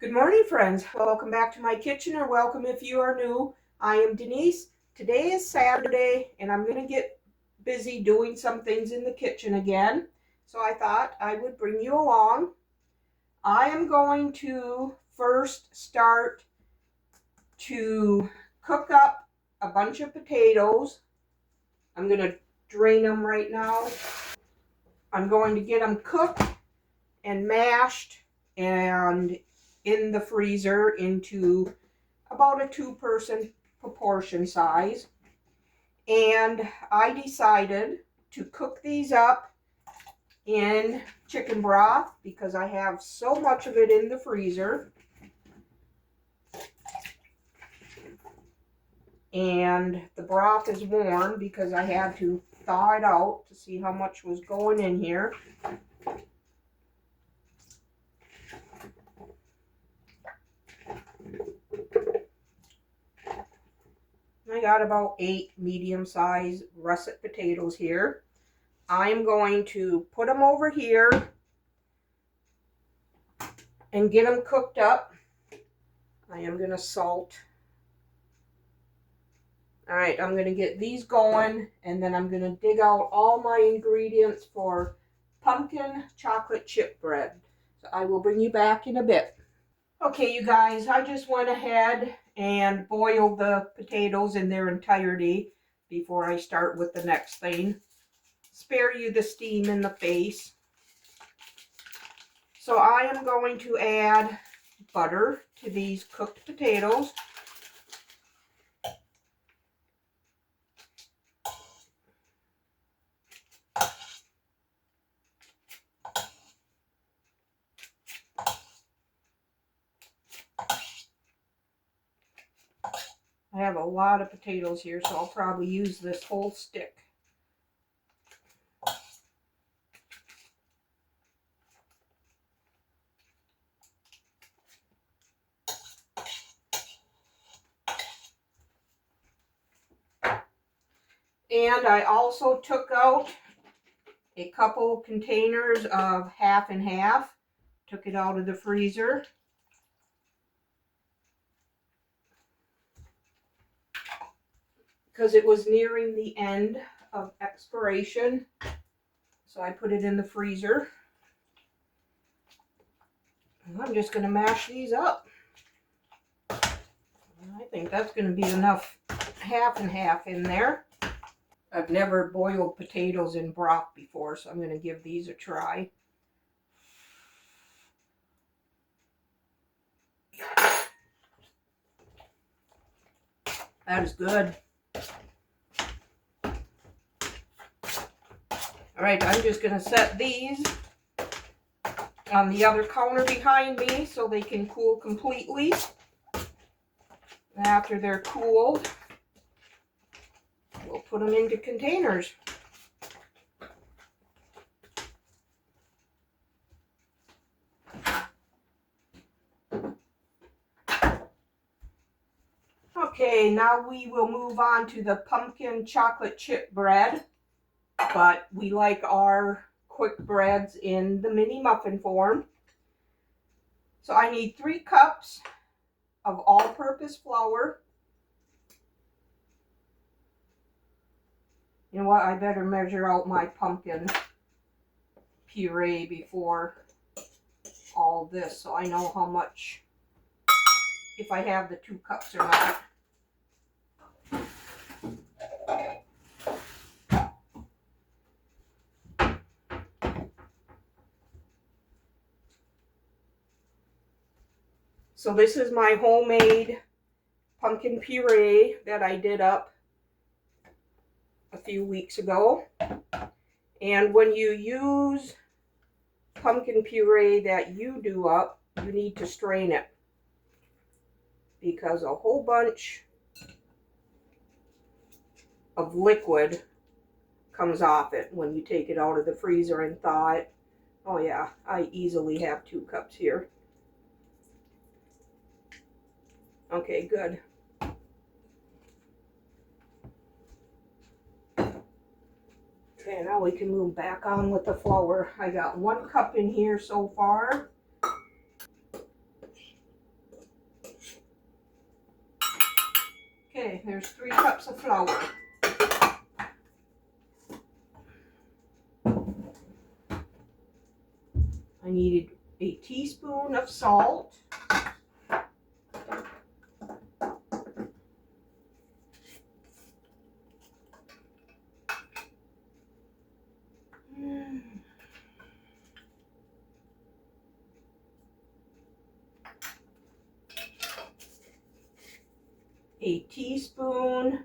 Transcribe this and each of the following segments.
Good morning, friends. Welcome back to my kitchen, or welcome if you are new. I am Denise. Today is Saturday, and I'm going to get busy doing some things in the kitchen again. So I thought I would bring you along. I am going to first start to cook up a bunch of potatoes. I'm going to drain them right now. I'm going to get them cooked and mashed and in the freezer into about a 2-person proportion size. And I decided to cook these up in chicken broth because I have so much of it in the freezer. And the broth is warm because I had to thaw it out to see how much was going in here. I got about 8 medium-sized russet potatoes here. I'm going to put them over here and get them cooked up. I am going to salt. All right, I'm going to get these going, and then I'm going to dig out all my ingredients for pumpkin chocolate chip bread. So I will bring you back in a bit. Okay, you guys, I just went ahead and boiled the potatoes in their entirety before I start with the next thing. Spare you the steam in the face. So I am going to add butter to these cooked potatoes. I have a lot of potatoes here, so I'll probably use this whole stick. And I also took out a couple containers of half and half. Took it out of the freezer. Because it was nearing the end of expiration. So I put it in the freezer. And I'm just going to mash these up. I think that's going to be enough half and half in there. I've never boiled potatoes in broth before, so I'm going to give these a try. That is good. All right, I'm just going to set these on the other counter behind me so they can cool completely. After they're cooled, we'll put them into containers. Okay, now we will move on to the pumpkin chocolate chip bread, but we like our quick breads in the mini muffin form. So I need 3 cups of all-purpose flour. You know what, I better measure out my pumpkin puree before all this so I know how much, if I have the 2 cups or not. So this is my homemade pumpkin puree that I did up a few weeks ago. And when you use pumpkin puree that you do up, you need to strain it, because a whole bunch of liquid comes off it when you take it out of the freezer and thaw it. Oh yeah, I easily have 2 cups here. Okay, good. Okay, now we can move back on with the flour. I got 1 cup in here so far. Okay, there's 3 cups of flour. I needed a teaspoon of salt. A teaspoon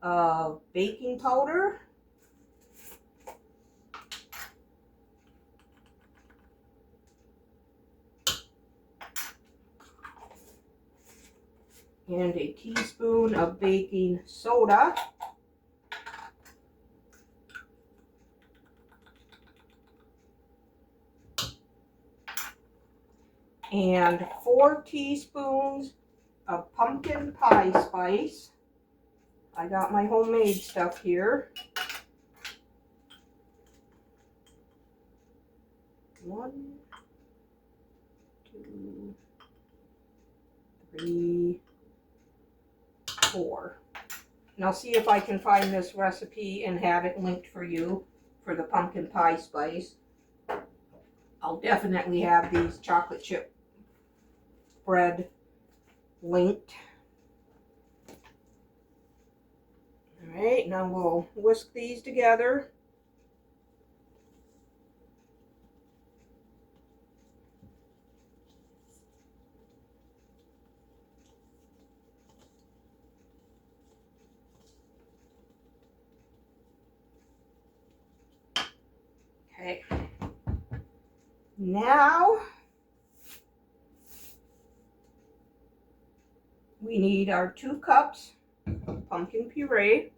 of baking powder. And a teaspoon of baking soda. And 4 teaspoons of pumpkin pie spice. I got my homemade stuff here. 1, 2, 3, 4. And I'll see if I can find this recipe and have it linked for you for the pumpkin pie spice. I'll definitely have these chocolate chip bread linked. All right, now we'll whisk these together. Okay. Now we need our 2 cups of pumpkin puree.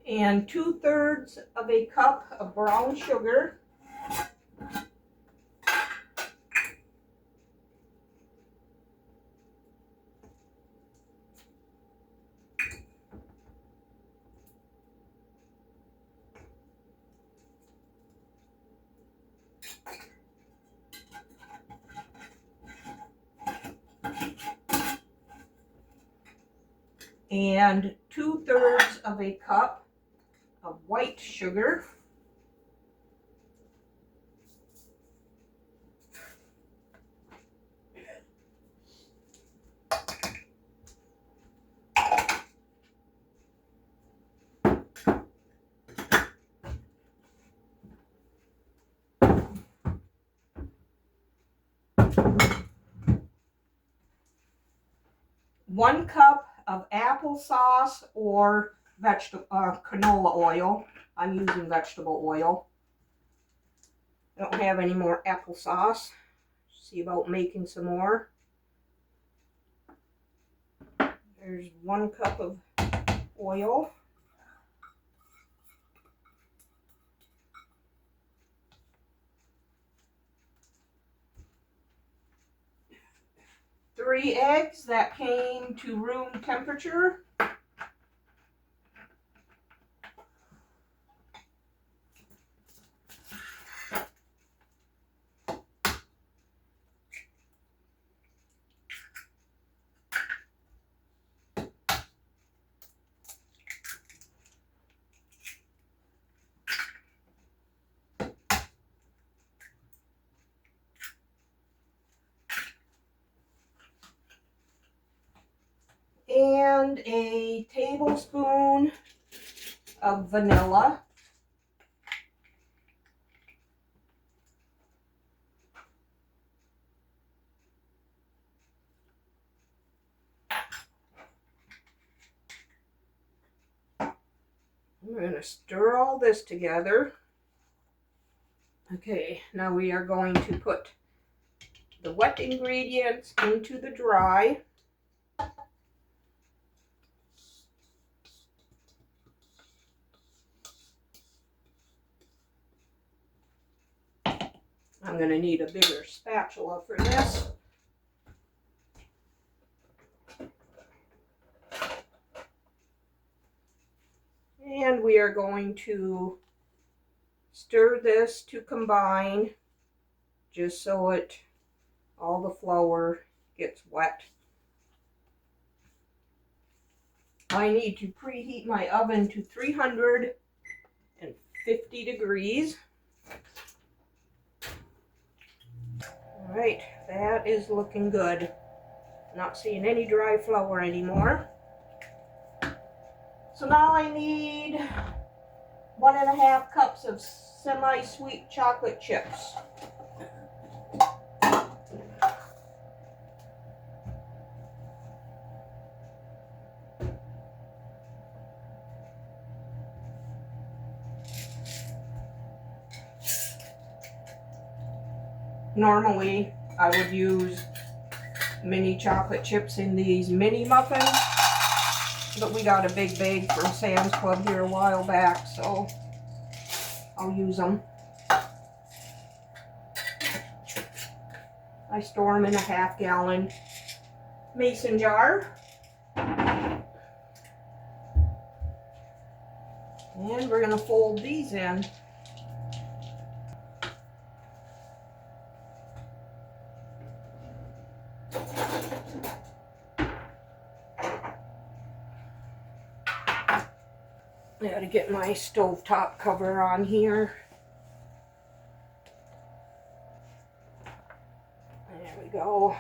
And 2/3 of a cup of brown sugar. And 2/3 of a cup of white sugar. One cup of applesauce or vegetable canola oil. I'm using vegetable oil. I don't have any more applesauce. See about making some more. There's 1 cup of oil. Three eggs that came to room temperature. And a tablespoon of vanilla. I'm going to stir all this together. Okay, now we are going to put the wet ingredients into the dry. I'm going to need a bigger spatula for this. And we are going to stir this to combine, just so all the flour gets wet. I need to preheat my oven to 350 degrees. All right, that is looking good. Not seeing any dry flour anymore. So now I need 1.5 cups of semi-sweet chocolate chips. Normally, I would use mini chocolate chips in these mini muffins, but we got a big bag from Sam's Club here a while back, so I'll use them. I store them in a 1/2 gallon mason jar. And we're going to fold these in. I gotta get my stovetop cover on here. There we go.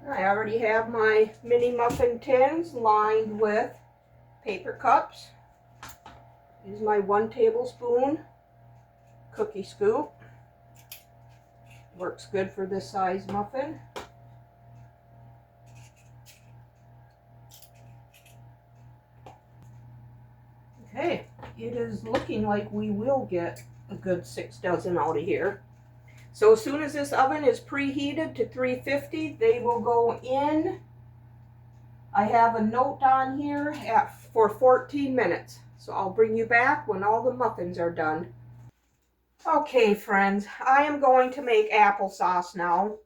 I already have my mini muffin tins lined with paper cups. Use my 1 tablespoon cookie scoop. Works good for this size muffin. Okay, it is looking like we will get a good 6 dozen out of here. So as soon as this oven is preheated to 350, they will go in. I have a note on here for 14 minutes. So I'll bring you back when all the muffins are done. Okay, friends, I am going to make applesauce now.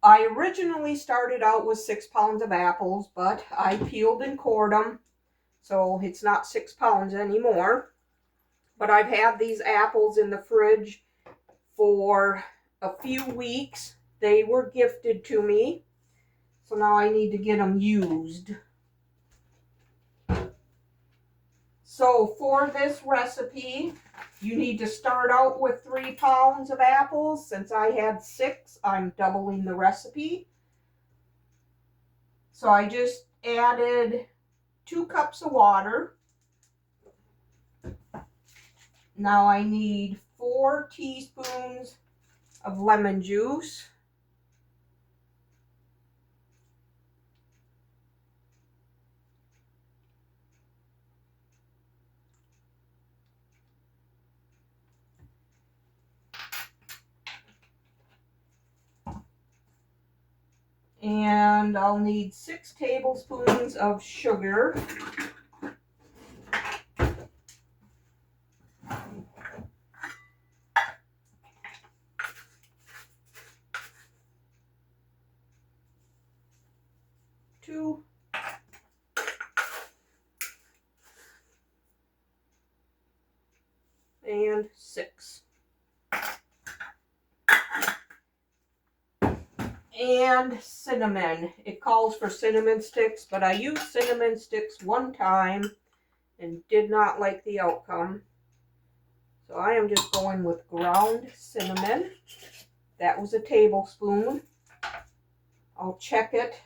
I originally started out with 6 pounds of apples, but I peeled and cored them. So it's not 6 pounds anymore. But I've had these apples in the fridge for a few weeks. They were gifted to me. So now I need to get them used. So for this recipe, you need to start out with 3 pounds of apples. Since I had 6, I'm doubling the recipe. So I just added 2 cups of water. Now I need 4 teaspoons of lemon juice. And I'll need 6 tablespoons of sugar. Two. And 6. And cinnamon. It calls for cinnamon sticks, but I used cinnamon sticks one time and did not like the outcome. So I am just going with ground cinnamon. That was a tablespoon. I'll check it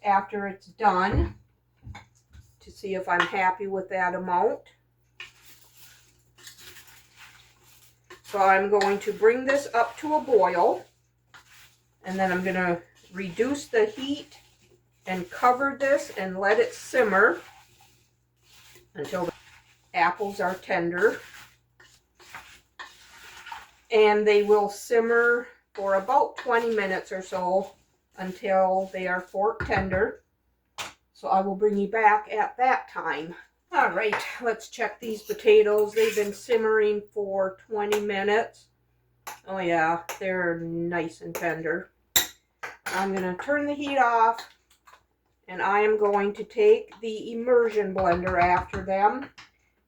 after it's done to see if I'm happy with that amount. So I'm going to bring this up to a boil. And then I'm going to reduce the heat and cover this and let it simmer until the apples are tender. And they will simmer for about 20 minutes or so until they are fork tender. So I will bring you back at that time. All right, let's check these potatoes. They've been simmering for 20 minutes. Oh yeah, they're nice and tender. I'm going to turn the heat off, and I am going to take the immersion blender after them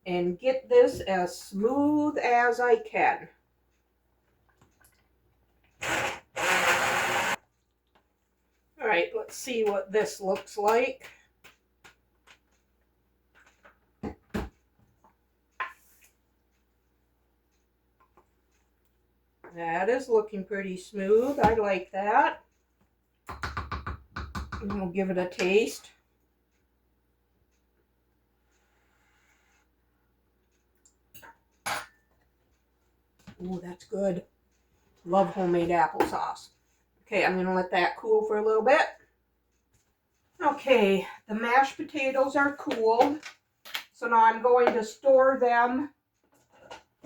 and get this as smooth as I can. All right, let's see what this looks like. That is looking pretty smooth. I like that. And we'll give it a taste. Ooh, that's good. Love homemade applesauce. Okay, I'm going to let that cool for a little bit. Okay, the mashed potatoes are cooled. So now I'm going to store them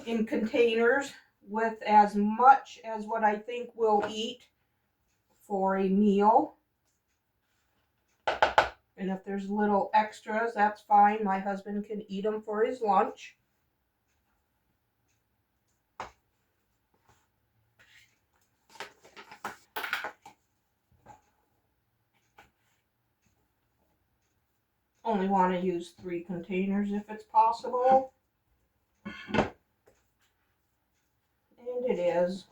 in containers with as much as what I think we'll eat for a meal. And if there's little extras, that's fine. My husband can eat them for his lunch. Only want to use 3 containers if it's possible. And it is.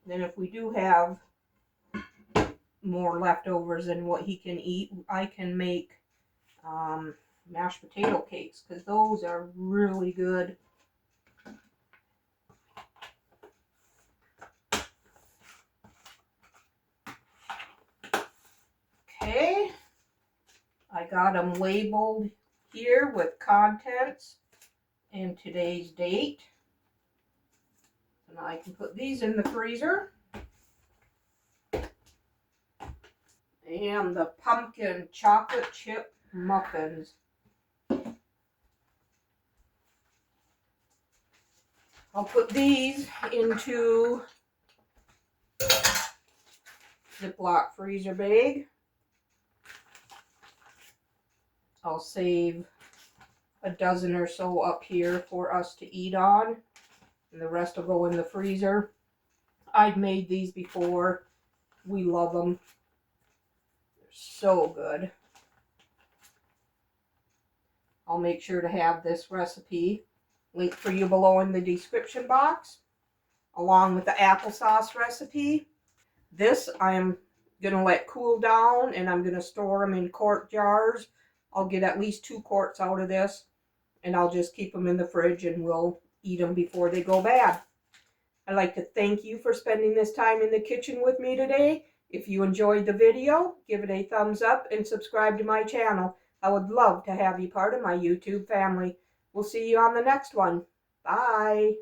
Then if we do have more leftovers than what he can eat, I can make mashed potato cakes, because those are really good. Okay, I got them labeled here with contents and today's date. And I can put these in the freezer. And the pumpkin chocolate chip muffins. I'll put these into Ziploc freezer bag. I'll save a dozen or so up here for us to eat on, and the rest will go in the freezer. I've made these before. We love them. They're so good. I'll make sure to have this recipe linked for you below in the description box, along with the applesauce recipe. This I am going to let cool down, and I'm going to store them in quart jars. I'll get at least 2 quarts out of this, and I'll just keep them in the fridge, and we'll eat them before they go bad. I'd like to thank you for spending this time in the kitchen with me today. If you enjoyed the video, give it a thumbs up and subscribe to my channel. I would love to have you part of my YouTube family. We'll see you on the next one. Bye.